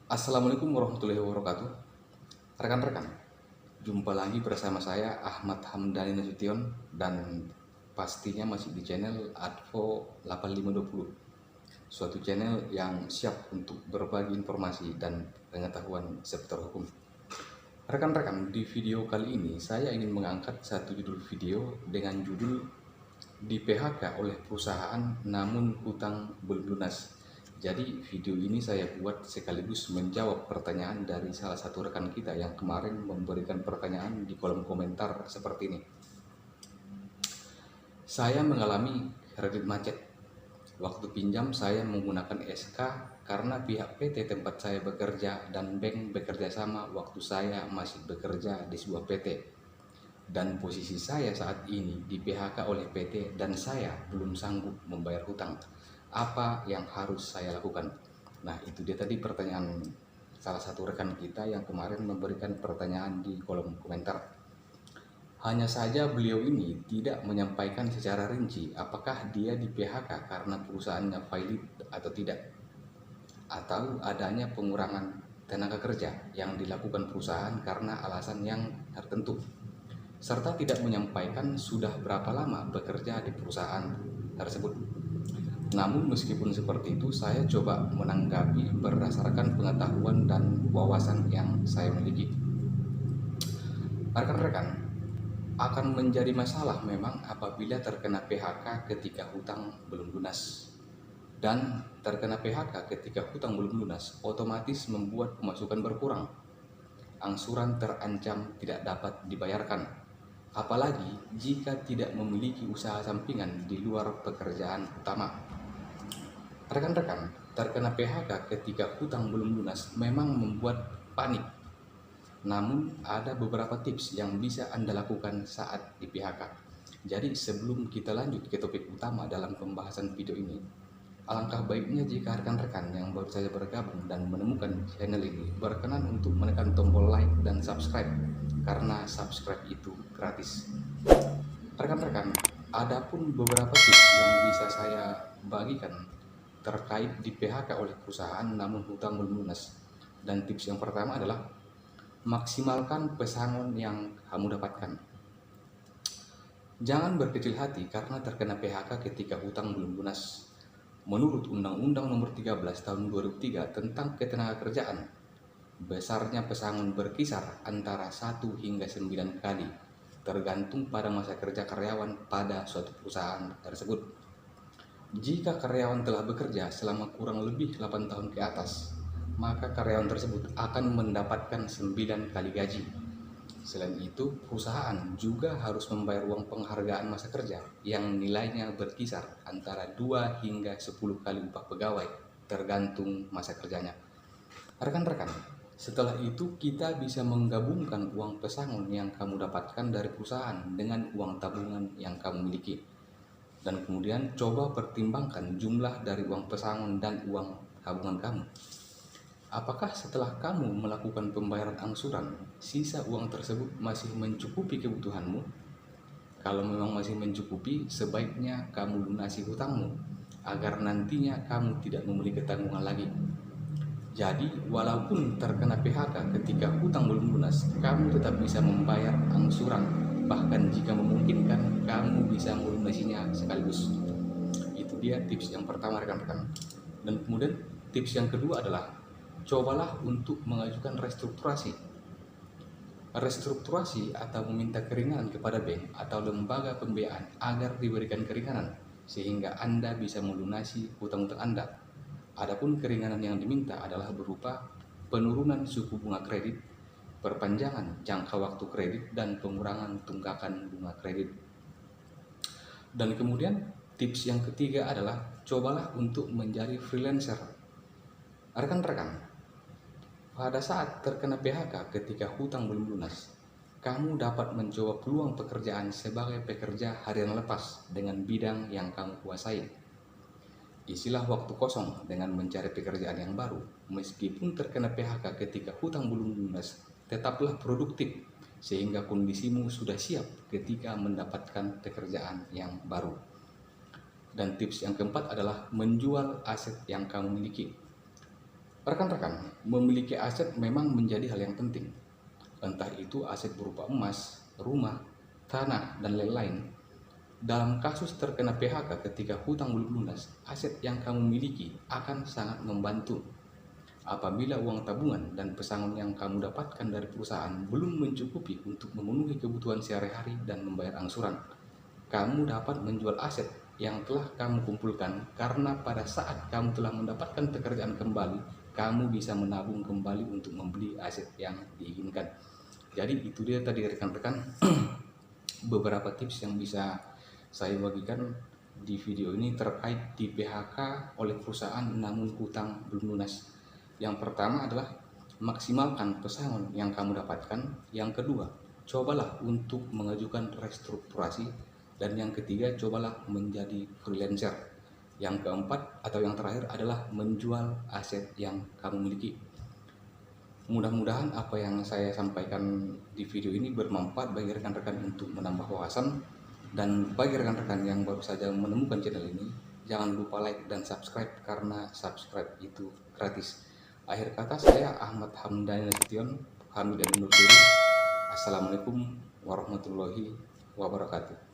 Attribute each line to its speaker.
Speaker 1: Assalamualaikum warahmatullahi wabarakatuh. Rekan-rekan, jumpa lagi bersama saya Ahmad Hamdani Nasution dan pastinya masih di channel Advo 8520. Suatu channel yang siap untuk berbagi informasi dan pengetahuan seputar hukum. Rekan-rekan, di video kali ini saya ingin mengangkat satu judul video dengan judul "Di PHK oleh perusahaan namun hutang belum lunas". Jadi video ini saya buat sekaligus menjawab pertanyaan dari salah satu rekan kita yang kemarin memberikan pertanyaan di kolom komentar seperti ini. Saya mengalami kredit macet. Waktu pinjam saya menggunakan SK karena pihak PT tempat saya bekerja dan bank bekerja sama waktu saya masih bekerja di sebuah PT. Dan posisi saya saat ini di PHK oleh PT dan saya belum sanggup membayar hutang. Apa yang harus saya lakukan? Nah, itu dia tadi pertanyaan salah satu rekan kita yang kemarin memberikan pertanyaan di kolom komentar. Hanya saja beliau ini tidak menyampaikan secara rinci apakah dia di PHK karena perusahaannya valid atau tidak, atau adanya pengurangan tenaga kerja yang dilakukan perusahaan karena alasan yang tertentu, serta tidak menyampaikan sudah berapa lama bekerja di perusahaan tersebut. Namun meskipun seperti itu, saya coba menanggapi berdasarkan pengetahuan dan wawasan yang saya miliki. Rekan-rekan, akan menjadi masalah memang apabila terkena PHK ketika hutang belum lunas. Dan terkena PHK ketika hutang belum lunas otomatis membuat pemasukan berkurang. Angsuran terancam tidak dapat dibayarkan. Apalagi jika tidak memiliki usaha sampingan di luar pekerjaan utama. Rekan-rekan, terkena PHK ketika hutang belum lunas memang membuat panik. Namun ada beberapa tips yang bisa Anda lakukan saat di PHK. Jadi sebelum kita lanjut ke topik utama dalam pembahasan video ini, alangkah baiknya jika rekan-rekan yang baru saja bergabung dan menemukan channel ini berkenan untuk menekan tombol like dan subscribe, karena subscribe itu gratis. Rekan-rekan, ada pun beberapa tips yang bisa saya bagikan terkait di PHK oleh perusahaan namun hutang belum lunas. Dan tips yang pertama adalah maksimalkan pesangon yang kamu dapatkan. Jangan berkecil hati karena terkena PHK ketika hutang belum lunas. Menurut Undang-Undang Nomor 13 Tahun 2003 tentang Ketenagakerjaan, besarnya pesangon berkisar antara 1 hingga 9 kali, tergantung pada masa kerja karyawan pada suatu perusahaan tersebut. Jika karyawan telah bekerja selama kurang lebih 8 tahun ke atas, maka karyawan tersebut akan mendapatkan 9 kali gaji. Selain itu, perusahaan juga harus membayar uang penghargaan masa kerja yang nilainya berkisar antara 2 hingga 10 kali upah pegawai, tergantung masa kerjanya. Rekan-rekan, setelah itu kita bisa menggabungkan uang pesangon yang kamu dapatkan dari perusahaan dengan uang tabungan yang kamu miliki. Dan kemudian coba pertimbangkan jumlah dari uang pesangon dan uang tabungan kamu. Apakah setelah kamu melakukan pembayaran angsuran, sisa uang tersebut masih mencukupi kebutuhanmu? Kalau memang masih mencukupi, sebaiknya kamu lunasi hutangmu agar nantinya kamu tidak memiliki tanggungan lagi. Jadi, walaupun terkena PHK ketika hutang belum lunas, kamu tetap bisa membayar angsuran. Bahkan jika memungkinkan, kamu bisa melunasinya sekaligus. Itu dia tips yang pertama, rekan-rekan. Dan kemudian tips yang kedua adalah cobalah untuk mengajukan restrukturasi. Restrukturasi atau meminta keringanan kepada bank atau lembaga pembiayaan agar diberikan keringanan sehingga Anda bisa melunasi hutang-hutang Anda. Adapun keringanan yang diminta adalah berupa penurunan suku bunga kredit, perpanjangan jangka waktu kredit, dan pengurangan tunggakan bunga kredit. Dan kemudian tips yang ketiga adalah cobalah untuk menjadi freelancer. Rekan-rekan, pada saat terkena PHK ketika hutang belum lunas, kamu dapat mencoba peluang pekerjaan sebagai pekerja harian lepas dengan bidang yang kamu kuasai. Isilah waktu kosong dengan mencari pekerjaan yang baru. Meskipun terkena PHK ketika hutang belum lunas, tetaplah produktif sehingga kondisimu sudah siap ketika mendapatkan pekerjaan yang baru. Dan tips yang keempat adalah menjual aset yang kamu miliki. Rekan-rekan, memiliki aset memang menjadi hal yang penting. Entah itu aset berupa emas, rumah, tanah, dan lain-lain. Dalam kasus terkena PHK ketika hutang belum lunas, aset yang kamu miliki akan sangat membantu. Apabila uang tabungan dan pesangon yang kamu dapatkan dari perusahaan belum mencukupi untuk memenuhi kebutuhan sehari-hari dan membayar angsuran, kamu dapat menjual aset yang telah kamu kumpulkan, karena pada saat kamu telah mendapatkan pekerjaan kembali, kamu bisa menabung kembali untuk membeli aset yang diinginkan. Jadi itu dia tadi rekan-rekan beberapa tips yang bisa saya bagikan di video ini terkait di PHK oleh perusahaan namun hutang belum lunas. Yang pertama adalah maksimalkan pesangon yang kamu dapatkan. Yang kedua, cobalah untuk mengajukan restrukturasi. Dan yang ketiga, cobalah menjadi freelancer. Yang keempat atau yang terakhir adalah menjual aset yang kamu miliki. Mudah-mudahan apa yang saya sampaikan di video ini bermanfaat bagi rekan-rekan untuk menambah wawasan. Dan bagi rekan-rekan yang baru saja menemukan channel ini, jangan lupa like dan subscribe karena subscribe itu gratis. Akhir kata, saya Ahmad Hamdani Nasution, kami dari undur diri. Assalamualaikum warahmatullahi wabarakatuh.